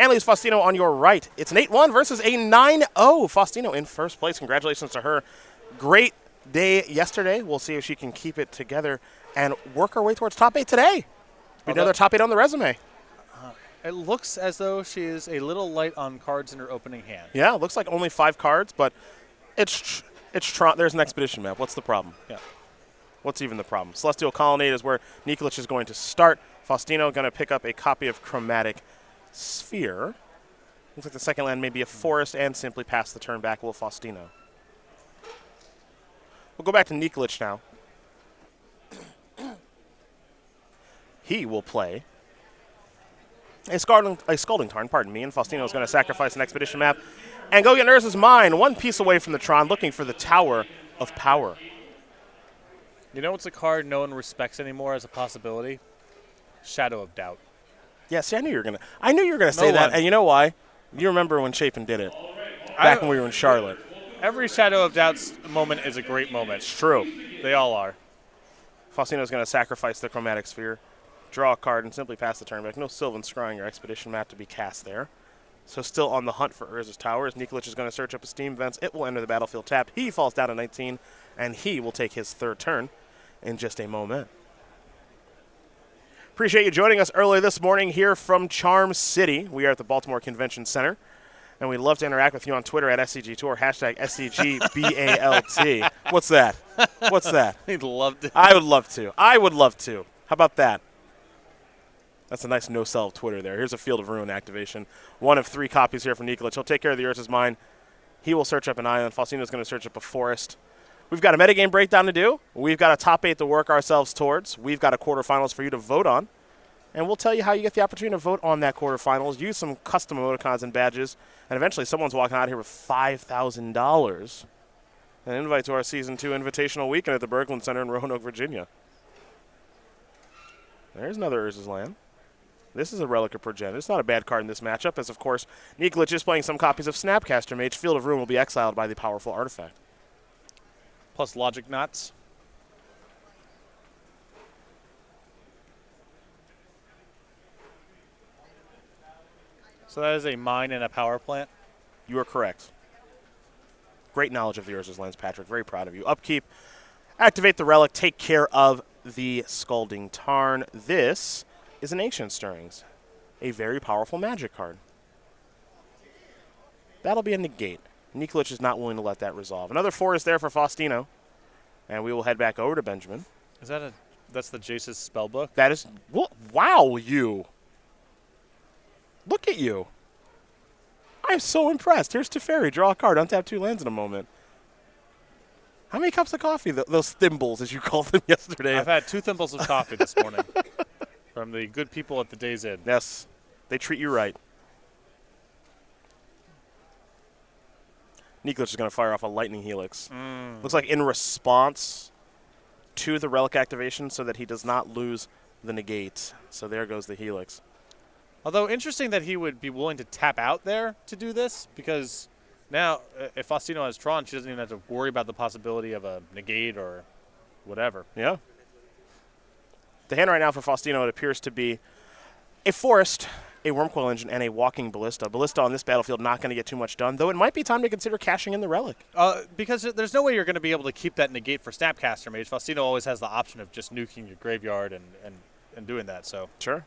Anneliese Faustino on your right. It's an 8-1 versus a 9-0. Faustino in first place. Congratulations to her. Great day yesterday. We'll see if she can keep it together and work her way towards top 8 today. Be another top 8 on the resume. It looks as though she is a little light on cards in her opening hand. Yeah, it looks like only 5 cards, but it's there's an expedition map. What's the problem? Yeah. What's even the problem? Celestial Colonnade is where Nikolich is going to start. Faustino going to pick up a copy of Chromatic Sphere. Looks like the second land may be a forest and simply pass the turn back will Faustino. We'll go back to Nikolich now. He will play a Scalding Tarn, pardon me, and Faustino is going to sacrifice an Expedition map and go get Urza's Mine, one piece away from the Tron, looking for the Tower of Power. You know what's a card no one respects anymore as a possibility? Shadow of Doubt. Yeah, see, I knew you were gonna say that, and you know why? You remember when Chapin did it back when we were in Charlotte. Every Shadow of Doubt's moment is a great moment. It's true. They all are. Faustino's going to sacrifice the Chromatic Sphere, draw a card, and simply pass the turn back. No Sylvan Scrying or Expedition map to be cast there. So still on the hunt for Urza's Tower. As Nikolich is going to search up his Steam Vents. It will enter the battlefield tapped. He falls down to 19, and he will take his third turn in just a moment. Appreciate you joining us early this morning here from Charm City. We are at the Baltimore Convention Center, and we'd love to interact with you on Twitter at SCG Tour, hashtag SCGBALT. What's that? What's that? He'd love to. I would love to. I would love to. How about that? That's a nice no-sell of Twitter there. Here's a Field of Ruin activation. 1 of 3 copies here from Nikolich. He'll take care of the Urza's Mine. He will search up an island. Faustino's going to search up a forest. We've got a metagame breakdown to do. We've got a top 8 to work ourselves towards. We've got a quarterfinals for you to vote on. And we'll tell you how you get the opportunity to vote on that quarterfinals, use some custom emoticons and badges, and eventually someone's walking out here with $5,000. An invite to our Season 2 Invitational Weekend at the Berglund Center in Roanoke, Virginia. There's another Urza's Land. This is a Relic of Progenitor. It's not a bad card in this matchup, as, of course, Nikolich is playing some copies of Snapcaster Mage. Field of Ruin will be exiled by the powerful artifact. Plus Logic Knots. So that is a mine and a power plant? You are correct. Great knowledge of the Urza's Lands, Patrick. Very proud of you. Upkeep. Activate the Relic. Take care of the Scalding Tarn. This is an Ancient Stirrings, a very powerful magic card. That'll be a negate. Nikolich is not willing to let that resolve. Another forest there for Faustino, and we will head back over to Benjamin. Is that that's the Jace's spellbook? That is, wow, you. Look at you. I'm so impressed. Here's Teferi. Draw a card. Untap 2 lands in a moment. How many cups of coffee? Those thimbles, as you called them yesterday. I've had 2 thimbles of coffee this morning from the good people at the Days Inn. Yes. They treat you right. Nikolich is going to fire off a Lightning Helix. Looks like in response to the Relic activation so that he does not lose the negate. So there goes the Helix. Although interesting that he would be willing to tap out there to do this, because now if Faustino has Tron, she doesn't even have to worry about the possibility of a negate or whatever. Yeah. The hand right now for Faustino, it appears to be a forest, a Wormcoil Engine, and a Walking Ballista. Ballista on this battlefield not going to get too much done, though it might be time to consider cashing in the Relic. Because there's no way you're going to be able to keep that negate for Snapcaster Mage. Faustino always has the option of just nuking your graveyard and doing that. So sure.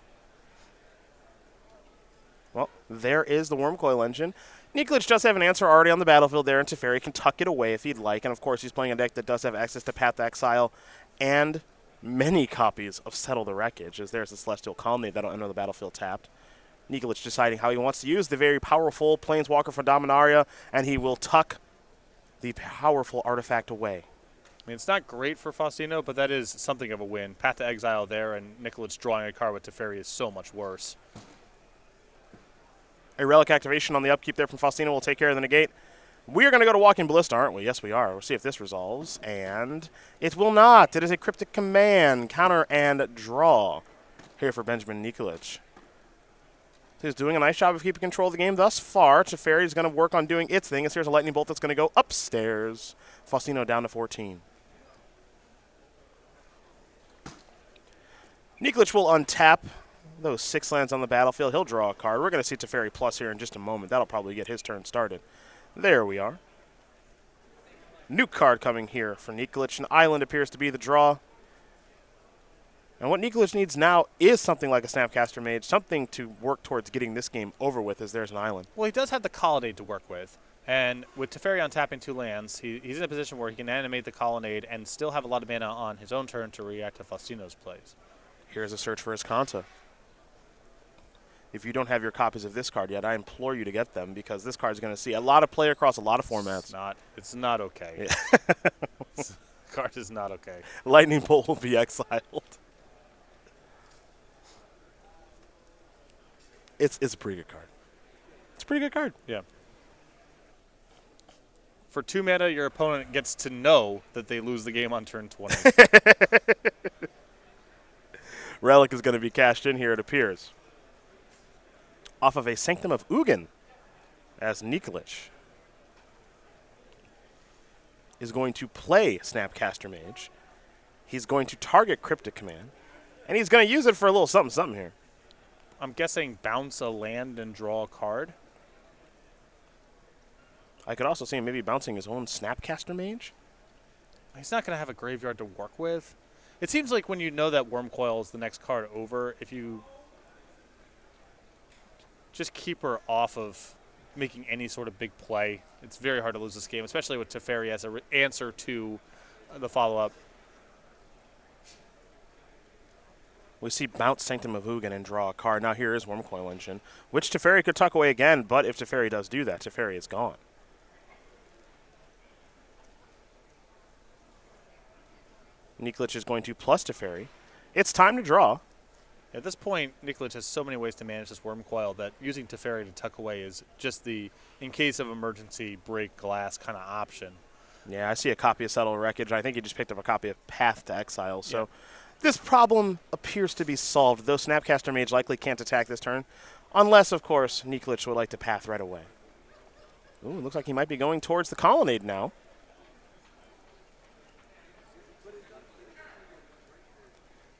Well, there is the Wormcoil Engine. Nikolich does have an answer already on the battlefield there, and Teferi can tuck it away if he'd like. And, of course, he's playing a deck that does have access to Path to Exile and many copies of Settle the Wreckage, as there's the Celestial Colonnade that'll enter the battlefield tapped. Nikolich deciding how he wants to use the very powerful Planeswalker from Dominaria, and he will tuck the powerful artifact away. I mean, it's not great for Faustino, but that is something of a win. Path to Exile there, and Nikolich drawing a card with Teferi is so much worse. A Relic activation on the upkeep there from Faustino will take care of the negate. We're going to go to Walking Ballista, aren't we? Yes, we are. We'll see if this resolves. And it will not. It is a Cryptic Command, counter, and draw here for Benjamin Nikolich. He's doing a nice job of keeping control of the game thus far. Teferi is going to work on doing its thing. As here's a Lightning Bolt that's going to go upstairs. Faustino down to 14. Nikolich will untap those 6 lands on the battlefield. He'll draw a card. We're going to see Teferi Plus here in just a moment. That'll probably get his turn started. There we are. New card coming here for Nikolich. An island appears to be the draw. And what Nikolich needs now is something like a Snapcaster Mage, something to work towards getting this game over with as there's an island. Well, he does have the Colonnade to work with. And with Teferi on tapping 2 lands, he's in a position where he can animate the Colonnade and still have a lot of mana on his own turn to react to Faustino's plays. Here's a search for his Kanta. If you don't have your copies of this card yet, I implore you to get them because this card is going to see a lot of play across a lot of formats. It's not okay. Yeah. The card is not okay. Lightning Bolt will be exiled. It's a pretty good card. It's a pretty good card. Yeah. For 2 mana, your opponent gets to know that they lose the game on turn 20. Relic is going to be cashed in here, it appears. Off of a Sanctum of Ugin, as Nikolich is going to play Snapcaster Mage. He's going to target Cryptic Command, and he's going to use it for a little something here. I'm guessing bounce a land and draw a card. I could also see him maybe bouncing his own Snapcaster Mage. He's not going to have a graveyard to work with. It seems like when you know that Wormcoil is the next card over, if you just keep her off of making any sort of big play, it's very hard to lose this game, especially with Teferi as an answer to the follow-up. We see bounce Sanctum of Ugin and draw a card. Now here is Wormcoil Engine, which Teferi could tuck away again, but if Teferi does do that, Teferi is gone. Nikolich is going to plus Teferi. It's time to draw. At this point, Nikolich has so many ways to manage this Wormcoil that using Teferi to tuck away is just the, in case of emergency, break glass kind of option. Yeah, I see a copy of Settle Wreckage. I think he just picked up a copy of Path to Exile. So this problem appears to be solved, though Snapcaster Mage likely can't attack this turn, unless, of course, Nikolich would like to Path right away. Ooh, looks like he might be going towards the Colonnade now.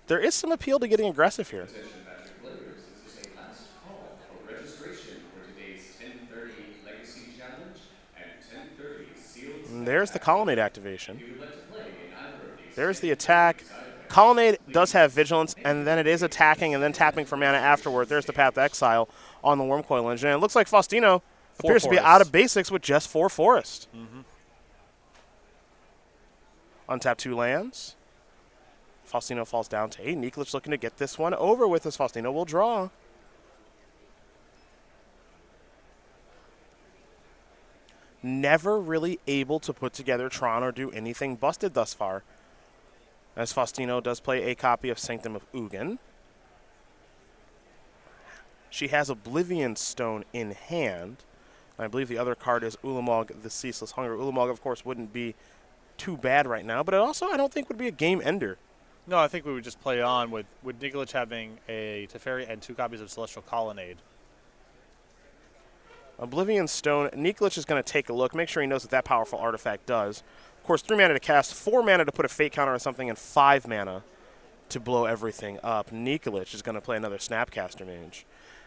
There is some appeal to getting aggressive here. Attention Magic players, this is a last call for registration for today's 10:30 Legacy Challenge and 10:30 Sealed. And there's the Colonnade activation. If you would like to play in either of these, There's the attack. Colonnade does have Vigilance, and then it is attacking and then tapping for mana afterward. There's the Path to Exile on the Wormcoil Engine. And it looks like Faustino appears to be out of basics with just 4 Forest. Untap 2 lands. Faustino falls down to 8. Nikolich looking to get this one over with as Faustino will draw. Never really able to put together Tron or do anything busted thus far, as Faustino does play a copy of Sanctum of Ugin. She has Oblivion Stone in hand. I believe the other card is Ulamog, the Ceaseless Hunger. Ulamog, of course, wouldn't be too bad right now, but it also I don't think would be a game ender. No, I think we would just play on with Nikolich having a Teferi and 2 copies of Celestial Colonnade. Oblivion Stone. Nikolich is going to take a look, make sure he knows what that powerful artifact does. Of course, 3 mana to cast, 4 mana to put a fate counter on something, and 5 mana to blow everything up. Nikolich is going to play another Snapcaster Mage.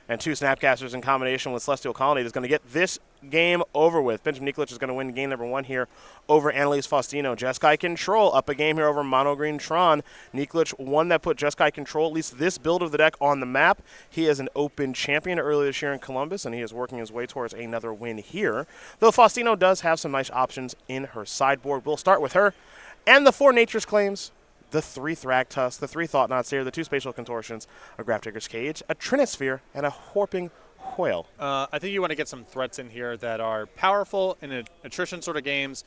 And 2 Snapcasters in combination with Celestial Colonnade is going to get this game over with. Benjamin Nikolich is going to win game number 1 here over Anneliese Faustino. Jeskai Control up a game here over Mono Green Tron. Nikolich won that put Jeskai Control, at least this build of the deck, on the map. He is an open champion earlier this year in Columbus, and he is working his way towards another win here. Though Faustino does have some nice options in her sideboard. We'll start with her and the 4 Nature's Claims. The 3 Thragtusk, the 3 Thought-Knots here, the 2 Spatial Contortions, a Grafdigger's Cage, a Trinisphere, and a Horping Whale. I think you want to get some threats in here that are powerful in attrition sort of games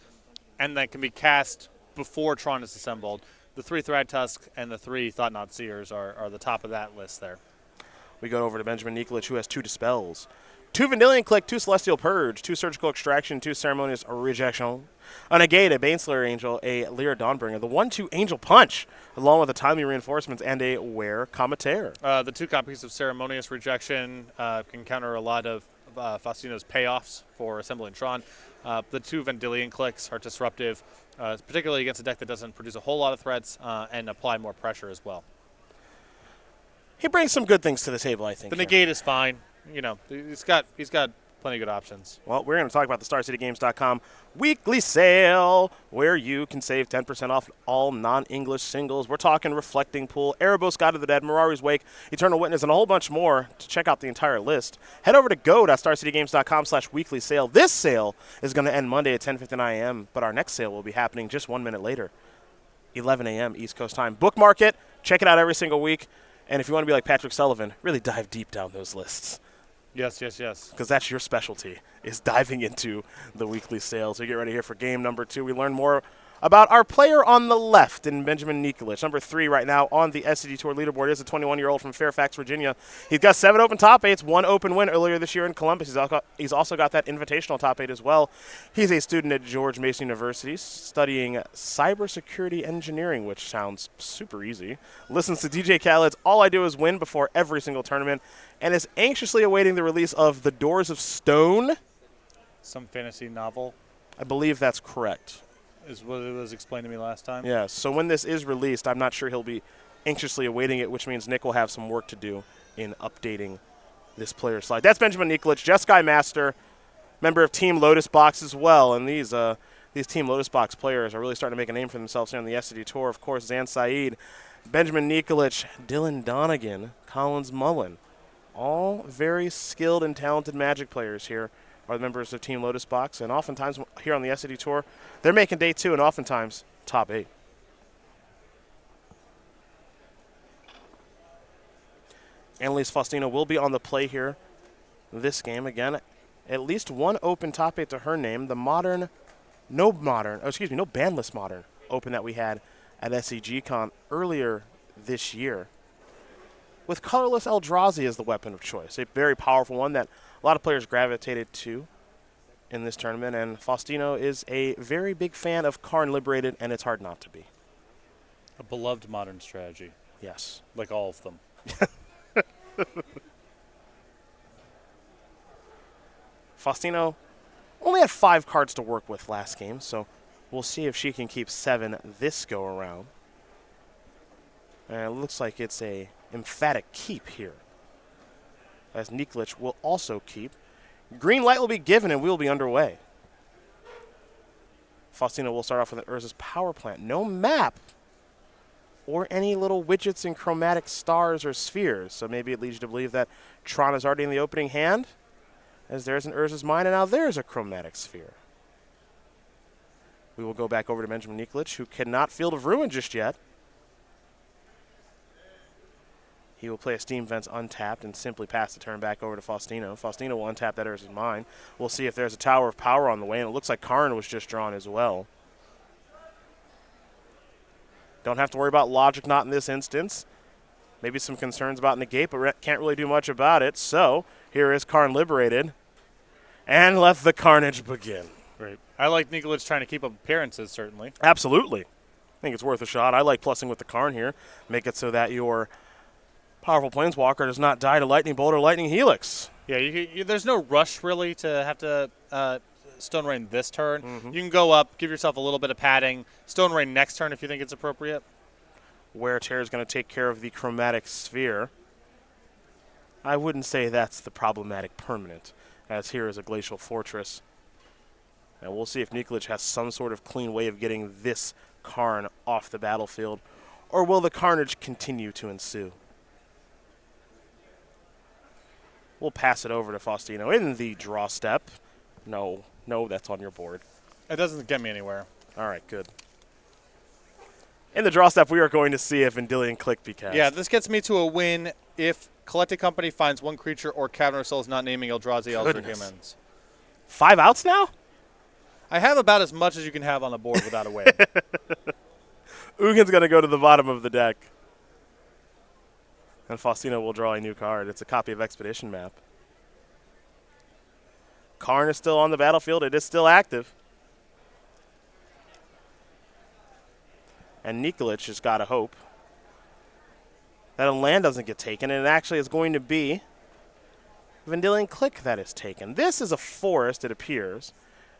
and that can be cast before Tron is assembled. The 3 Thragtusk and the 3 Thought-Knot Seers are the top of that list there. We go over to Benjamin Nikolich, who has 2 Dispels, 2 Vendilion Click, 2 Celestial Purge, 2 Surgical Extraction, 2 Ceremonious Rejection, a Negate, a Baneslayer Angel, a Lyra Dawnbringer, the 1/2 Angel Punch, along with the Timely Reinforcements and a Wear Commetaire. The 2 copies of Ceremonious Rejection can counter a lot of Faustino's payoffs for assembling Tron. The 2 Vendilion Clicks are disruptive, particularly against a deck that doesn't produce a whole lot of threats and apply more pressure as well. He brings some good things to the table, I think. The here. negate is fine. You know, he's got plenty of good options. Well, we're going to talk about the StarCityGames.com weekly sale, where you can save 10% off all non-English singles. We're talking Reflecting Pool, Erebos, God of the Dead, Mirari's Wake, Eternal Witness, and a whole bunch more. To check out the entire list, head over to go.starcitygames.com/weekly sale. This sale is going to end Monday at 10:59 a.m., but our next sale will be happening just 1 minute later, 11 a.m. East Coast time. Bookmark it. Check it out every single week. And if you want to be like Patrick Sullivan, really dive deep down those lists. Yes. Because that's your specialty, is diving into the weekly sales. So get ready here for game number 2. We learn more about our player on the left in Benjamin Nikolich. Number 3 right now on the SCG Tour leaderboard is a 21-year-old from Fairfax, Virginia. He's got 7 open top 8s, 1 open win earlier this year in Columbus. He's also got that invitational top 8 as well. He's a student at George Mason University studying cybersecurity engineering, which sounds super easy. Listens to DJ Khaled's All I Do Is Win before every single tournament, and is anxiously awaiting the release of The Doors of Stone. Some fantasy novel I believe that's correct. is what it was explained to me last time. Yeah, so when this is released, I'm not sure he'll be anxiously awaiting it, which means Nick will have some work to do in updating this player slide. That's Benjamin Nikolich, Jeskai Master, member of Team Lotus Box as well. And these Team Lotus Box players are really starting to make a name for themselves here on the SCG Tour. Of course, Zan Saeed, Benjamin Nikolich, Dylan Donegan, Collins Mullen. All very skilled and talented Magic players here are the members of Team Lotus Box, and oftentimes here on the SCG Tour, they're making day 2 and oftentimes top 8. Anneliese Faustino will be on the play here this game. Again, at least 1 open top 8 to her name. The no banless modern open that we had at SCG-Con earlier this year, with colorless Eldrazi as the weapon of choice. A very powerful one that a lot of players gravitated to in this tournament, and Faustino is a very big fan of Karn Liberated, and it's hard not to be. A beloved modern strategy, Yes. like all of them. Faustino only had 5 cards to work with last game, so we'll see if she can keep 7 this go around. And it looks like it's a emphatic keep here, as Nikolich will also keep. Green light will be given and we'll be underway. Faustino will start off with an Urza's Power Plant. No map or any little widgets and chromatic stars or spheres, so maybe it leads you to believe that Tron is already in the opening hand, as there's an Urza's Mine, and now there's a chromatic sphere. We will go back over to Benjamin Nikolich, who cannot Field of Ruin just yet. He will play a Steam Vents untapped and simply pass the turn back over to Faustino. Faustino will untap that Urza's Mine. We'll see if there's a Tower of Power on the way, and it looks like Karn was just drawn as well. Don't have to worry about Logic Knot in this instance. Maybe some concerns about Negate, but can't really do much about it. So here is Karn Liberated, and let the carnage begin. Great. I like Nikolich trying to keep up appearances, certainly. Absolutely. I think it's worth a shot. I like plussing with the Karn here. Make it so that your powerful Planeswalker does not die to Lightning Bolt or Lightning Helix. Yeah, there's no rush, really, to have to Stone Rain this turn. You can go up, give yourself a little bit of padding. Stone Rain next turn if you think it's appropriate. Wear Tear is going to take care of the Chromatic Sphere. I wouldn't say that's the problematic permanent, as here is a Glacial Fortress. And we'll see if Nikolich has some sort of clean way of getting this Karn off the battlefield, or will the carnage continue to ensue? We'll pass it over to Faustino in the draw step. No, that's on your board. It doesn't get me anywhere. All right, good. In the draw step, we are going to see if Vendilion Click be cast. Yeah, this gets me to a win if Collected Company finds 1 creature or Cavern Souls not naming Eldrazi, Elves, or Humans. 5 outs now? I have about as much as you can have on the board without a win. Ugin's going to go to the bottom of the deck. And Faustino will draw a new card. It's a copy of Expedition Map. Karn is still on the battlefield. It is still active. And Nikolich has got to hope that a land doesn't get taken, and it actually is going to be Vendilion Click that is taken. This is a forest, it appears,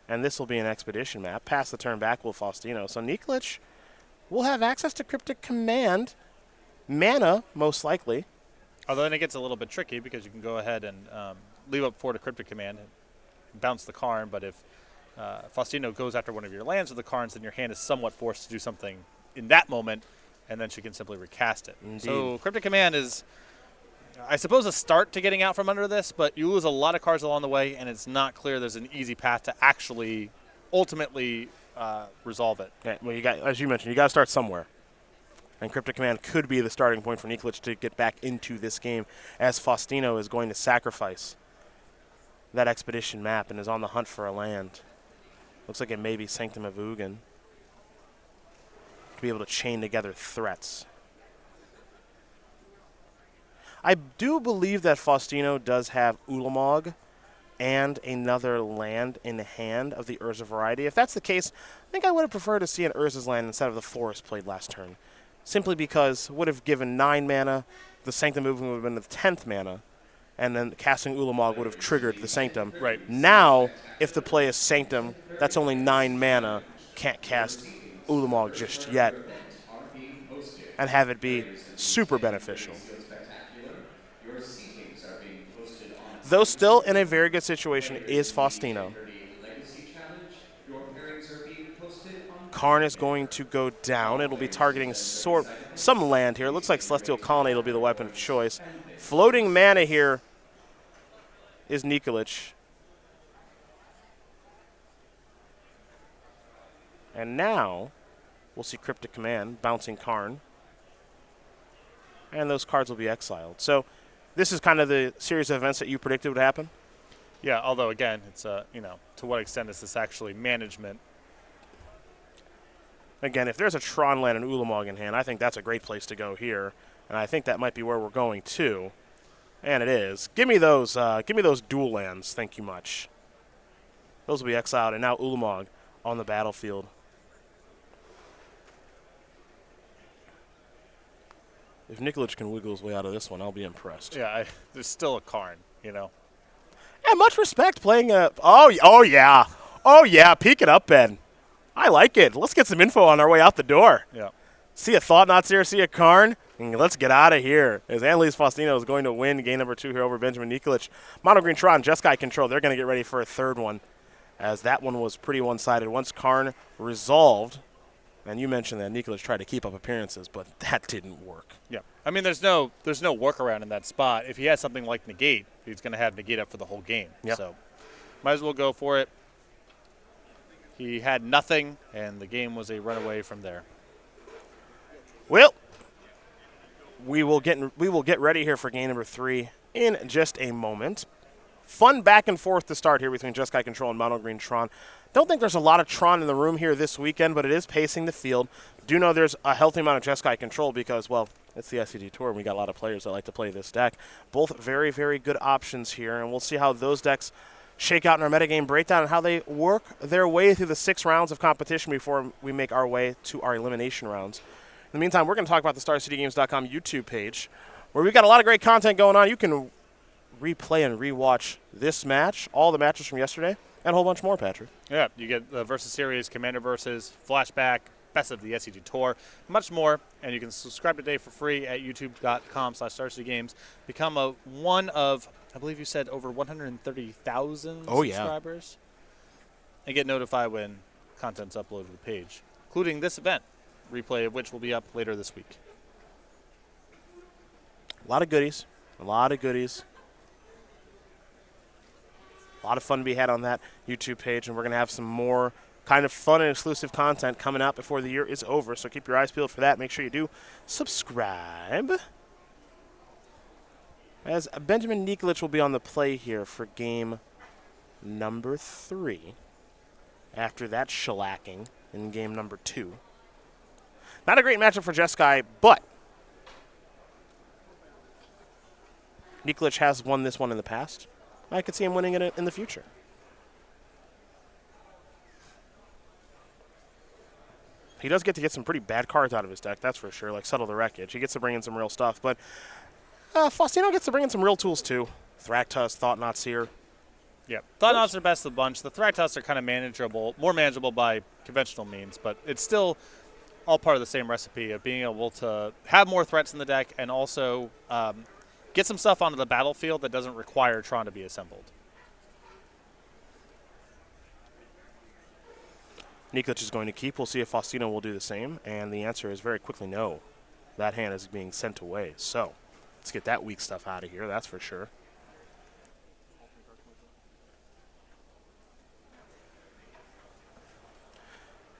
and this will be an Expedition Map. Pass the turn back with Faustino. So Nikolich will have access to Cryptic Command, mana, most likely. Although then it gets a little bit tricky because you can go ahead and leave up 4 to Cryptic Command and bounce the Karn, but if Faustino goes after one of your lands with the Karns, then your hand is somewhat forced to do something in that moment, and then she can simply recast it. Indeed. So Cryptic Command is, I suppose, a start to getting out from under this, but you lose a lot of cards along the way, and it's not clear there's an easy path to actually ultimately resolve it. Yeah, well, as you mentioned, you got to start somewhere. And Cryptic Command could be the starting point for Nikolich to get back into this game, as Faustino is going to sacrifice that Expedition map and is on the hunt for a land. Looks like it may be Sanctum of Ugin to be able to chain together threats. I do believe that Faustino does have Ulamog and another land in hand of the Urza variety. If that's the case, I think I would have preferred to see an Urza's land instead of the Forest played last turn. Simply because it would have given 9 mana, the Sanctum movement would have been the 10th mana, and then casting Ulamog would have triggered the Sanctum. Right. Now, if the play is Sanctum, that's only 9 mana, can't cast Ulamog just yet, and have it be super beneficial. Though still in a very good situation is Faustino. Karn is going to go down. It'll be targeting some land here. It looks like Celestial Colonnade will be the weapon of choice. Floating mana here is Nikolich. And now we'll see Cryptic Command bouncing Karn. And those cards will be exiled. So this is kind of the series of events that you predicted would happen? Yeah, although, again, it's, to what extent is this actually management? Again, if there's a Tron land and Ulamog in hand, I think that's a great place to go here. And I think that might be where we're going to. And it is. Give me those dual lands, thank you much. Those will be exiled, and now Ulamog on the battlefield. If Nikolich can wiggle his way out of this one, I'll be impressed. Yeah, there's still a Karn, And much respect playing a... Oh, yeah, peek it up, Ben. I like it. Let's get some info on our way out the door. Yeah. See a Thought-Knots here, see a Karn, and let's get out of here. As Anneliese Faustino is going to win game number 2 here over Benjamin Nikolich. Mono Green Tron, Jeskai Control, they're going to get ready for a third one, as that one was pretty one-sided. Once Karn resolved, and you mentioned that Nikolich tried to keep up appearances, but that didn't work. Yeah. I mean, there's no workaround in that spot. If he has something like Negate, he's going to have Negate up for the whole game. Yep. So might as well go for it. He had nothing, and the game was a runaway from there. Well, we will get ready here for game number 3 in just a moment. Fun back and forth to start here between Jeskai Control and Mono Green Tron. Don't think there's a lot of Tron in the room here this weekend, but it is pacing the field. Do know there's a healthy amount of Jeskai Control because, well, it's the SCG Tour, and we got a lot of players that like to play this deck. Both very, very good options here, and we'll see how those decks shake out in our metagame breakdown and how they work their way through the 6 rounds of competition before we make our way to our elimination rounds. In the meantime, we're going to talk about the StarCityGames.com YouTube page, where we've got a lot of great content going on. You can replay and rewatch this match, all the matches from yesterday, and a whole bunch more, Patrick. Yeah, you get the Versus Series, Commander Versus, Flashback, Best of the SCG Tour, much more, and you can subscribe today for free at youtube.com/StarCityGames. Become one of, I believe you said, over 130,000 subscribers. And get notified when content's uploaded to the page, including this event, replay of which will be up later this week. A lot of goodies. A lot of fun to be had on that YouTube page, and we're going to have some more kind of fun and exclusive content coming out before the year is over, so keep your eyes peeled for that. Make sure you do subscribe. As Benjamin Nikolich will be on the play here for game number 3 after that shellacking in game number 2. Not a great matchup for Jeskai, but Nikolich has won this one in the past. I could see him winning it in the future. He does get to get some pretty bad cards out of his deck, that's for sure, like Settle the Wreckage. He gets to bring in some real stuff, but Faustino gets to bring in some real tools too. Thragtusk, Thought-Knots here. Yeah, Thought-Knots are best of the bunch. The Thragtusk are kind of manageable, more manageable by conventional means, but it's still all part of the same recipe of being able to have more threats in the deck and also get some stuff onto the battlefield that doesn't require Tron to be assembled. Nikolich is going to keep. We'll see if Faustino will do the same. And the answer is very quickly no. That hand is being sent away. So let's get that weak stuff out of here, that's for sure.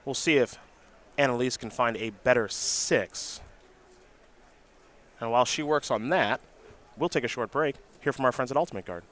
We'll see if Anneliese can find a better 6. And while she works on that, we'll take a short break. Hear from our friends at Ultimate Guard.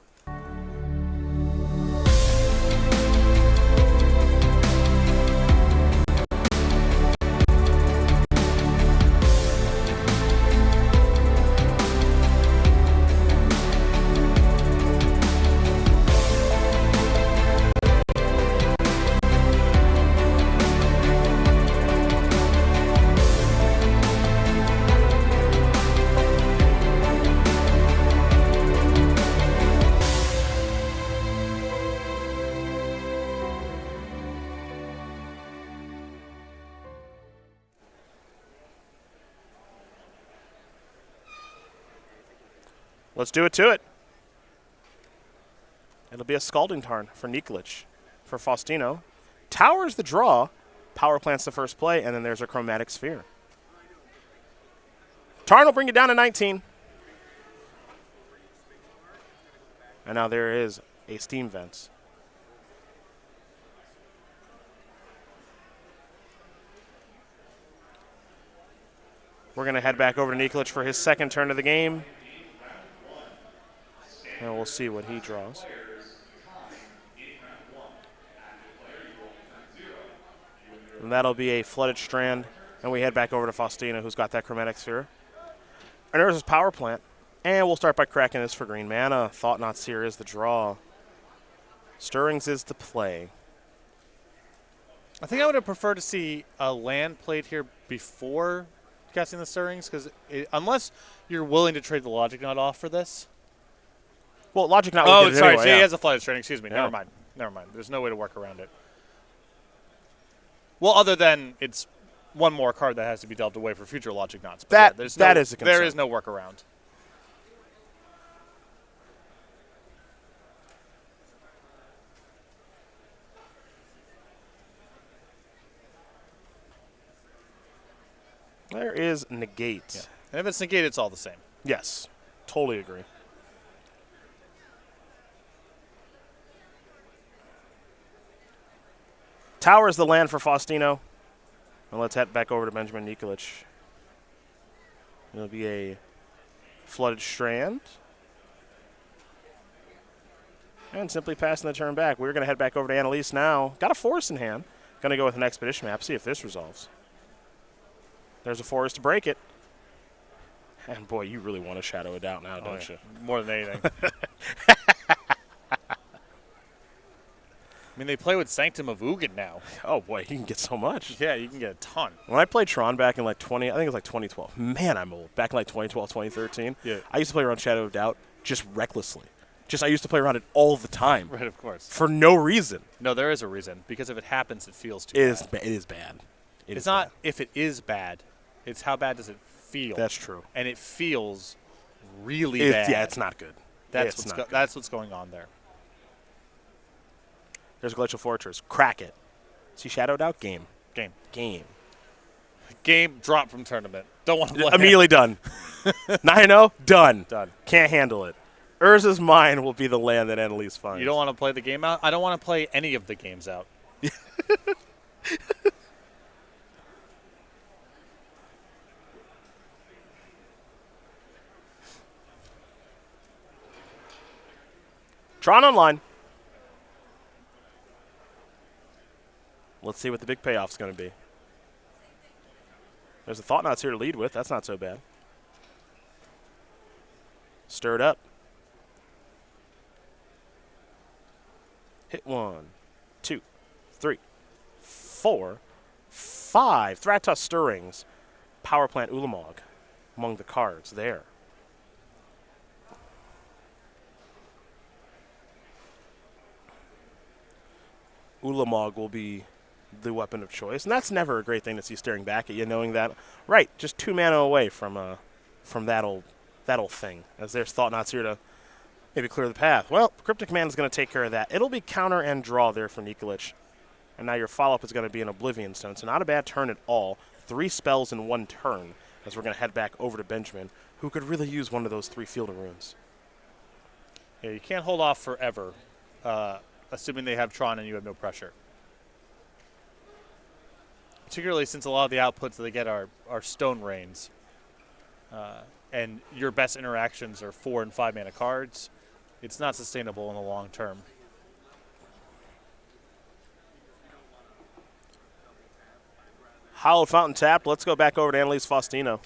Let's do it to it. It'll be a Scalding Tarn for Nikolich. For Faustino, Tower's the draw. Power Plant's the first play, and then there's a Chromatic Sphere. Tarn will bring it down to 19. And now there is a Steam Vents. We're going to head back over to Nikolich for his second turn of the game. And we'll see what he draws. And that'll be a Flooded Strand. And we head back over to Faustino, who's got that Chromatic Sphere. And there's his Power Plant. And we'll start by cracking this for green mana. Thought Not Seer is the draw. Stirrings is the play. I think I would have preferred to see a land played here before casting the Stirrings, because unless you're willing to trade the Logic Knot off for this. Well, Logic Knot. Oh, sorry. sorry. Anyway, So yeah. he has a Flooded Strand. Excuse me. Yeah. Never mind. Never mind. There's no way to work around it. Well, other than it's one more card that has to be dealt away for future Logic Knots. But That- yeah, there's that no, is a concern. There is no workaround. There is Negate. Yeah. And if it's negated, it's all the same. Yes, totally agree. Tower is the land for Faustino. And let's head back over to Benjamin Nikolich. It'll be a Flooded Strand. And simply passing the turn back. We're going to head back over to Anneliese now. Got a forest in hand. Going to go with an Expedition map, see if this resolves. There's a forest to break it. And boy, you really want a Shadow of Doubt now, don't you? More than anything. I mean, they play with Sanctum of Ugin now. Oh boy, you can get so much. Yeah, you can get a ton. When I played Tron back in like 20, I think it was like 2012. Man, I'm old. Back in like 2012, 2013. Yeah. I used to play around Shadow of Doubt just recklessly. I used to play around it all the time. Right, of course. For no reason. No, there is a reason. Because if it happens, it feels too bad. It is bad. It's not if it is bad. It's how bad does it feel. That's true. And it feels really bad. Yeah, it's not good. That's what's going on there. There's a Glacial Fortress. Crack it. See Shadow of Doubt? Game. Game drop from tournament. Don't want to play. Immediately done. 9-0, done. Done. Can't handle it. Urza's Mine will be the land that Anneliese finds. You don't want to play the game out? I don't want to play any of the games out. Tron Online. Let's see what the big payoff's going to be. There's a Thought Knots here to lead with. That's not so bad. Stir it up. Hit 1, 2, 3, 4, 5. Thratos Stirrings. Power Plant Ulamog among the cards there. Ulamog will be the weapon of choice, and that's never a great thing to see staring back at you, knowing that, right, just 2 mana away from that old that old thing, as there's Thought Knots here to maybe clear the path. Well, Cryptic Command is going to take care of that. It'll be counter and draw there for Nikolich. And now your follow-up is going to be an Oblivion Stone, so not a bad turn at all. 3 spells in 1 turn, as we're going to head back over to Benjamin, who could really use one of those 3 Field of Runes. Yeah, you can't hold off forever, assuming they have Tron and you have no pressure. Particularly since a lot of the outputs that they get are Stone Rains. And your best interactions are 4 and 5 mana cards. It's not sustainable in the long term. Hallowed Fountain tapped. Let's go back over to Anneliese Faustino.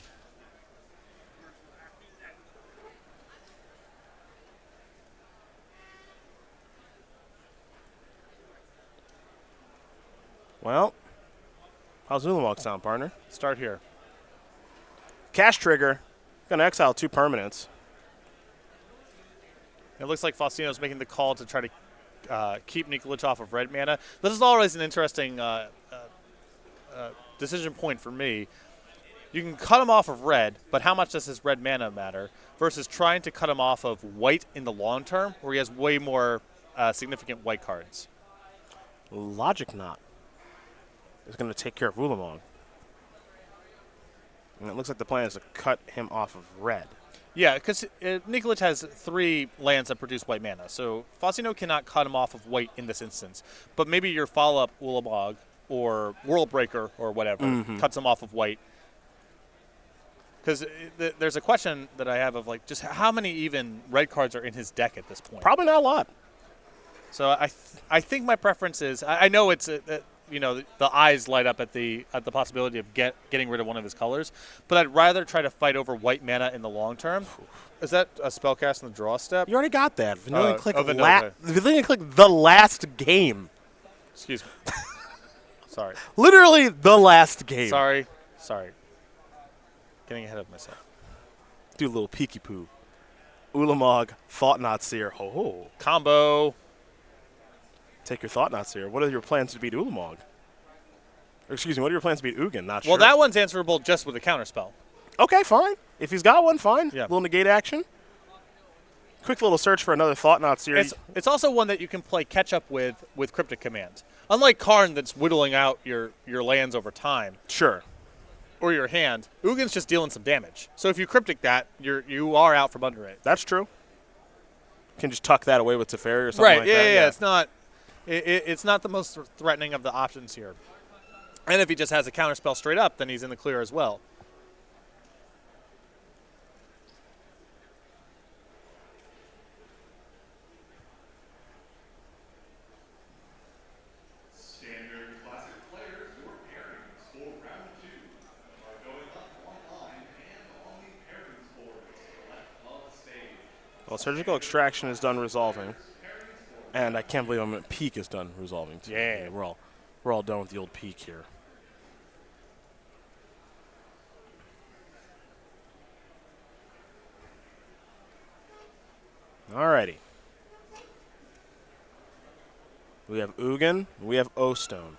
Well, how's Ulamog sound, partner? Start here. Cash trigger. Going to exile 2 permanents. It looks like Faustino's making the call to try to keep Nikolich off of red mana. This is always an interesting decision point for me. You can cut him off of red, but how much does his red mana matter? Versus trying to cut him off of white in the long term, where he has way more significant white cards. Logic Knot is going to take care of Ulamog. And it looks like the plan is to cut him off of red. Yeah, because Nikolich has 3 lands that produce white mana, so Faustino cannot cut him off of white in this instance. But maybe your follow-up Ulamog or World Breaker or whatever cuts him off of white. Because there's a question that I have of, like, just how many even red cards are in his deck at this point? Probably not a lot. So I think my preference is, I know it's you know, the eyes light up at the possibility of getting rid of one of his colors, but I'd rather try to fight over white mana in the long term. Is that a spellcast in the draw step? You already got that. Vanilla click Vanilla. Vanilla click the last game. Excuse me. Sorry. Literally the last game. Sorry. Getting ahead of myself. Do a little peeky poo. Ulamog, Thought Knot Seer. Ho ho. Combo. Take your Thought Knot Seer. What are your plans to beat Ulamog? Or excuse me, what are your plans to beat Ugin? Not sure. Well, that one's answerable just with a counterspell. Okay, fine. If he's got one, fine. Yeah. Little negate action. Quick little search for another Thought Knot Seer. It's also one that you can play catch up with Cryptic Command. Unlike Karn, that's whittling out your lands over time. Sure. Or your hand, Ugin's just dealing some damage. So if you Cryptic that, you are out from under it. That's true. You can just tuck that away with Teferi or something like that. Yeah. It's not. It's not the most threatening of the options here. And if he just has a counterspell straight up, then he's in the clear as well. Standard classic players, your pairings for round 2 are going up online and on the pairings board left of stage. Well, Surgical Extraction is done resolving. And I can't believe Peak is done resolving too. Yeah. We're all done with the old Peak here. Alrighty. We have Ugin. We have O-Stone.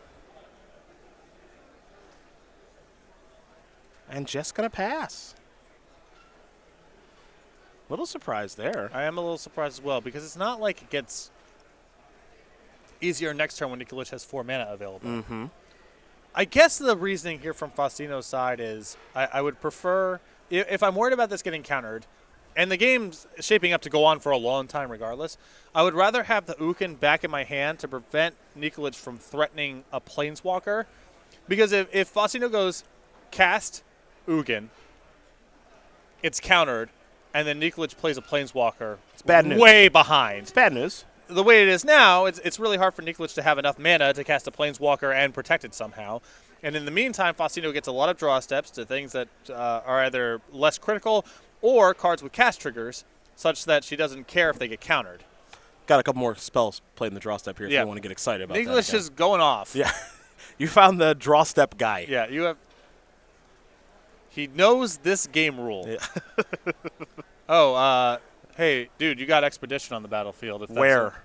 And just going to pass. Little surprise there. I am a little surprised as well, because it's not like it gets easier next turn when Nikolich has 4 mana available. Mm-hmm. I guess the reasoning here from Faustino's side is I would prefer, if I'm worried about this getting countered, and the game's shaping up to go on for a long time regardless, I would rather have the Ugin back in my hand to prevent Nikolich from threatening a Planeswalker. Because if Faustino goes cast Ugin, it's countered, and then Nikolich plays a Planeswalker, It's bad news. way behind. It's bad news. The way it is now, it's really hard for Nikolich to have enough mana to cast a Planeswalker and protect it somehow. And in the meantime, Faustino gets a lot of draw steps to things that are either less critical or cards with cast triggers, such that she doesn't care if they get countered. Got a couple more spells played in the draw step here if Yeah. you want to get excited about Nikolich that. is going off. Yeah. You found the draw step guy. Yeah, you have. He knows this game rule. Yeah. Hey, dude, you got Expedition on the battlefield. If that's Where?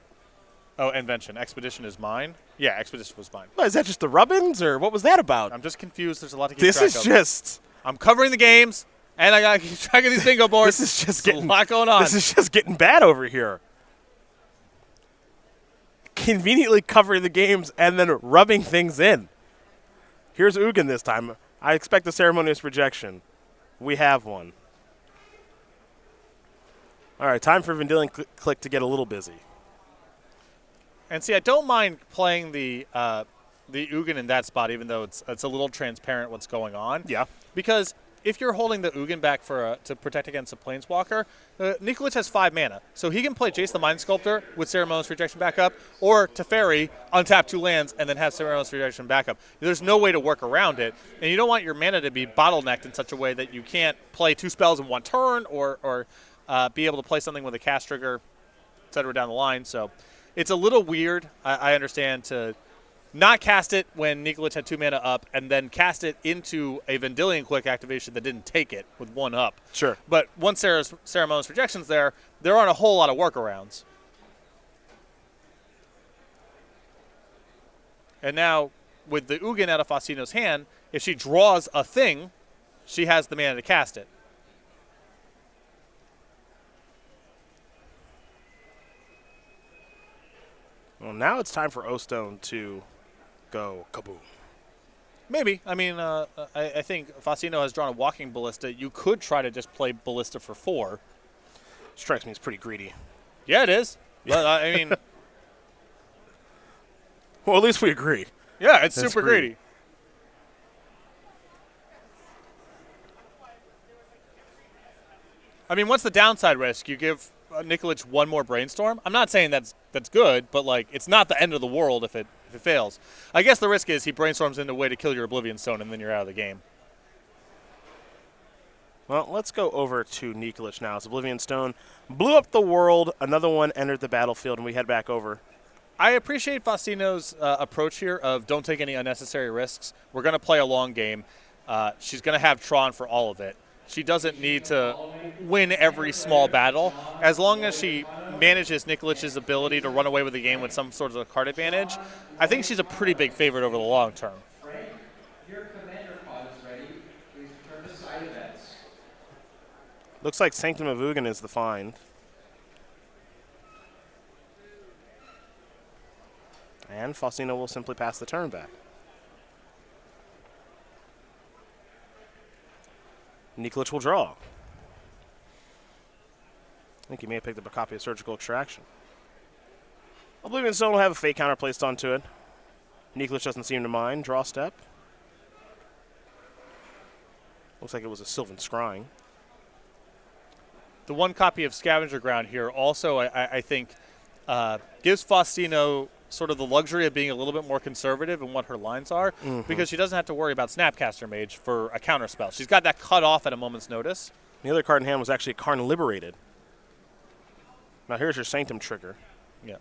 Invention. Expedition is mine? Yeah, Expedition was mine. What, is that just the rubbins, or what was that about? I'm just confused. There's a lot to keep This track is of. just... I'm covering the games. And I got to keep track of these bingo boards. This is just There's getting a lot going on. This is just getting bad over here. Conveniently covering the games and then rubbing things in. Here's Ugin this time. I expect a ceremonious rejection. We have one. All right, time for Vendilion Click to get a little busy. And see, I don't mind playing the Ugin in that spot, even though it's a little transparent what's going on. Yeah. Because if you're holding the Ugin back to protect against a Planeswalker, Nikolich has 5 mana. So he can play Jace the Mind Sculptor with Ceremonious Rejection backup, or Teferi, untap 2 lands, and then have Ceremonious Rejection backup. There's no way to work around it. And you don't want your mana to be bottlenecked in such a way that you can't play 2 spells in 1 turn or be able to play something with a cast trigger, et cetera, down the line. So it's a little weird, I understand, to not cast it when Nikolich had 2 mana up and then cast it into a Vendilion Click activation that didn't take it with 1 up. Sure. But once Ceremonious Rejection's there aren't a whole lot of workarounds. And now, with the Ugin out of Faustino's hand, if she draws a thing, she has the mana to cast it. Well, now it's time for O-Stone to go kaboom. Maybe. I mean, I think Faustino has drawn a Walking Ballista. You could try to just play Ballista for 4. Strikes me as pretty greedy. Yeah, it is. But, I mean, Well, at least we agree. yeah, it's That's super greedy. greedy. I mean, what's the downside risk? You give Nikolich 1 more Brainstorm? I'm not saying that's good, but, like, it's not the end of the world if it fails. I guess the risk is he brainstorms into a way to kill your Oblivion Stone, and then you're out of the game. Well, let's go over to Nikolich now. As Oblivion Stone blew up the world. Another one entered the battlefield, and we head back over. I appreciate Faustino's approach here of don't take any unnecessary risks. We're going to play a long game. She's going to have Tron for all of it. She doesn't need to win every small battle. As long as she manages Nikolich's ability to run away with the game with some sort of card advantage, I think she's a pretty big favorite over the long term. Frank, your commander pod is ready. Please return to side events. Looks like Sanctum of Ugin is the find. And Faustino will simply pass the turn back. Nikolich will draw. I think he may have picked up a copy of Surgical Extraction. Oblivion Stone will have a fate counter placed onto it. Nikolich doesn't seem to mind. Draw step. Looks like it was a Sylvan Scrying. The 1 copy of Scavenger Ground here also, I think, gives Faustino sort of the luxury of being a little bit more conservative in what her lines are, because she doesn't have to worry about Snapcaster Mage for a counter spell. She's got that cut off at a moment's notice. The other card in hand was actually Karn Liberated. Now here's your Sanctum trigger. Yeah.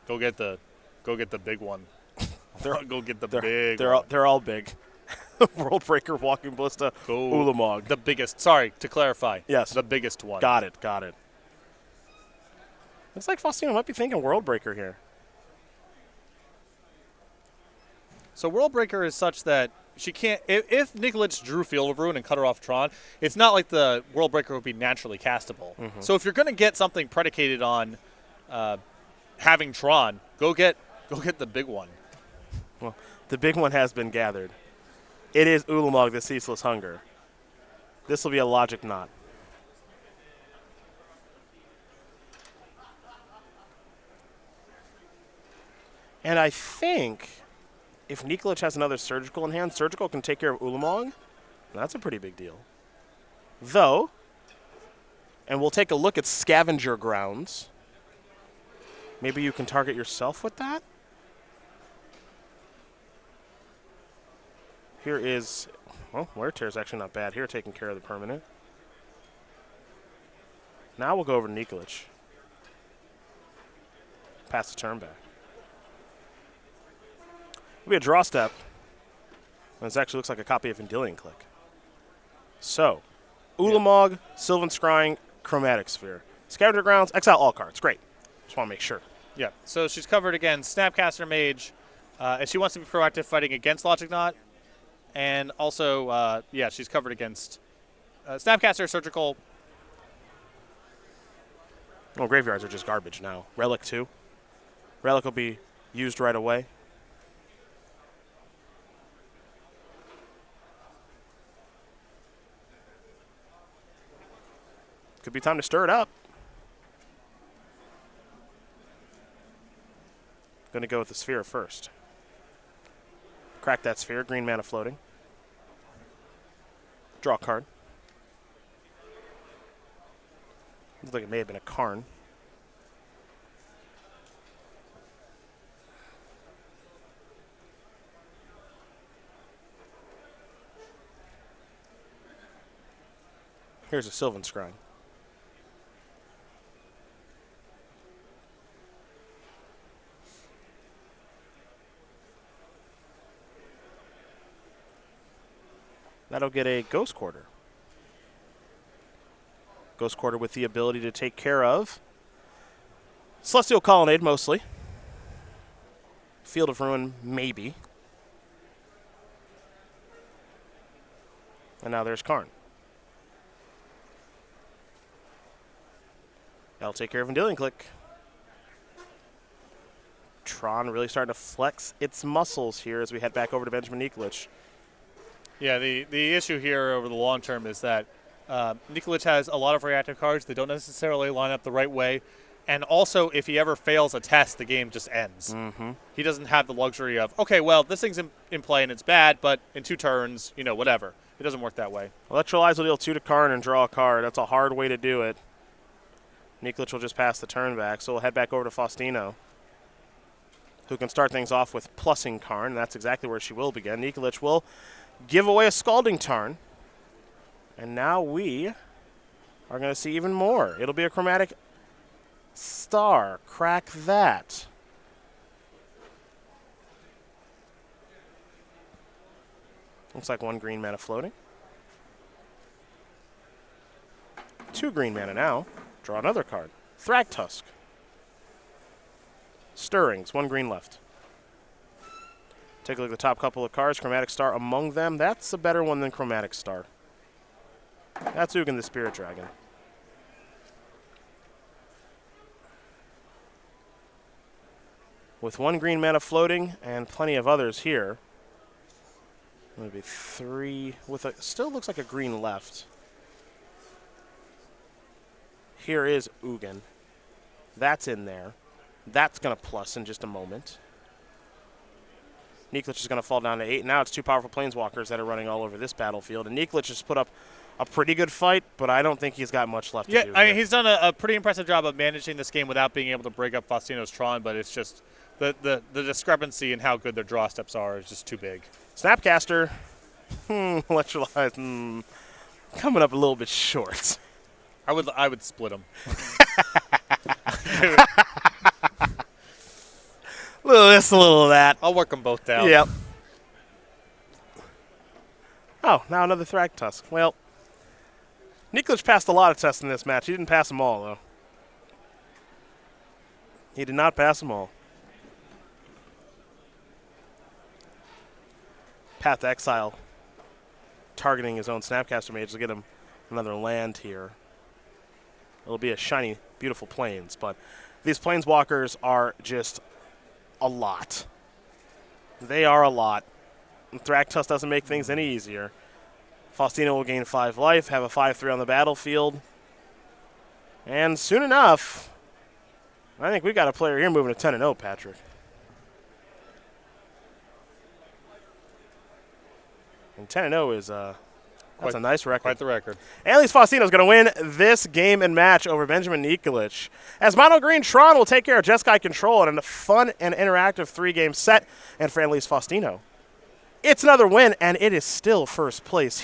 Go get the big one. Go get the big one. They're all big. World Breaker, Walking Ballista, Go Ulamog. The biggest. Sorry, to clarify. Yes. The biggest one. Got it. Looks like Faustino might be thinking World Breaker here. So World Breaker is such that she can't. If Nikolich drew Field of Ruin and cut her off Tron, it's not like the World Breaker would be naturally castable. So if you're going to get something predicated on having Tron, go get the big one. Well, the big one has been gathered. It is Ulamog, the Ceaseless Hunger. This will be a Logic Knot. And I think if Nikolich has another Surgical in hand, Surgical can take care of Ulamog. That's a pretty big deal. Though, and we'll take a look at Scavenger Grounds. Maybe you can target yourself with that? Here is, well, Wear Tear is actually not bad here, taking care of the permanent. Now we'll go over to Nikolich. Pass the turn back. It'll be a draw step. And this actually looks like a copy of Vendilion Click. So, Ulamog, Sylvan Scrying, Chromatic Sphere. Scavenger Grounds, exile all cards. Great. Just want to make sure. Yeah. So she's covered against Snapcaster Mage. If she wants to be proactive fighting against Logic Knot, And also, yeah, she's covered against Snapcaster, Surgical. Well, graveyards are just garbage now. Relic, too. Relic will be used right away. Could be time to stir it up. Going to go with the sphere first. Crack that sphere. Green mana floating. Draw a card. Looks like it may have been a Karn. Here's a Sylvan Scrying. That'll get a Ghost Quarter. Ghost Quarter with the ability to take care of Celestial Colonnade mostly. Field of Ruin maybe. And now there's Karn. That'll take care of Endealing Click. Tron really starting to flex its muscles here as we head back over to Benjamin Nikolich. Yeah, the issue here over the long term is that Nikolich has a lot of reactive cards. They don't necessarily line up the right way. And also, if he ever fails a test, the game just ends. Mm-hmm. He doesn't have the luxury of, okay, well, this thing's in play and it's bad, but in 2 turns, whatever. It doesn't work that way. Electrolyze will deal 2 to Karn and draw a card. That's a hard way to do it. Nikolich will just pass the turn back, so we'll head back over to Faustino, who can start things off with plussing Karn, and that's exactly where she will begin. Nikolich will give away a Scalding Tarn, and now we are going to see even more. It'll be a Chromatic Star. Crack that. Looks like 1 green mana floating. 2 green mana now. Draw another card. Thragtusk. Stirrings, 1 green left. Take a look at the top couple of cards. Chromatic Star among them. That's a better one than Chromatic Star. That's Ugin the Spirit Dragon. With 1 green mana floating and plenty of others here. Maybe 3 with a still looks like a green left. Here is Ugin. That's in there. That's going to plus in just a moment. Nikolich is going to fall down to 8. Now it's 2 powerful Planeswalkers that are running all over this battlefield. And Nikolich has put up a pretty good fight, but I don't think he's got much left to do. Yeah, he's done a pretty impressive job of managing this game without being able to break up Faustino's Tron, but it's just the discrepancy in how good their draw steps are is just too big. Snapcaster. Electrolyze. Coming up a little bit short. I would split them. A little this, a little of that. I'll work them both down. Yep. Oh, now another Thragtusk. Well, Nikolich passed a lot of tests in this match. He didn't pass them all, though. He did not pass them all. Path to Exile. Targeting his own Snapcaster Mage to get him another land here. It'll be a shiny, beautiful Plains, but these Planeswalkers are just a lot. They are a lot. And Thragtusk doesn't make things any easier. Faustino will gain 5 life, have a 5/3 on the battlefield. And soon enough, I think we got a player here moving to 10-0, Patrick. And 10-0 is that's a nice record. Quite the record. Anneliese Faustino is going to win this game and match over Benjamin Nikolich. As Mono Green Tron will take care of Jeskai Control in a fun and interactive 3-game set. And for Anneliese Faustino, it's another win, and it is still first place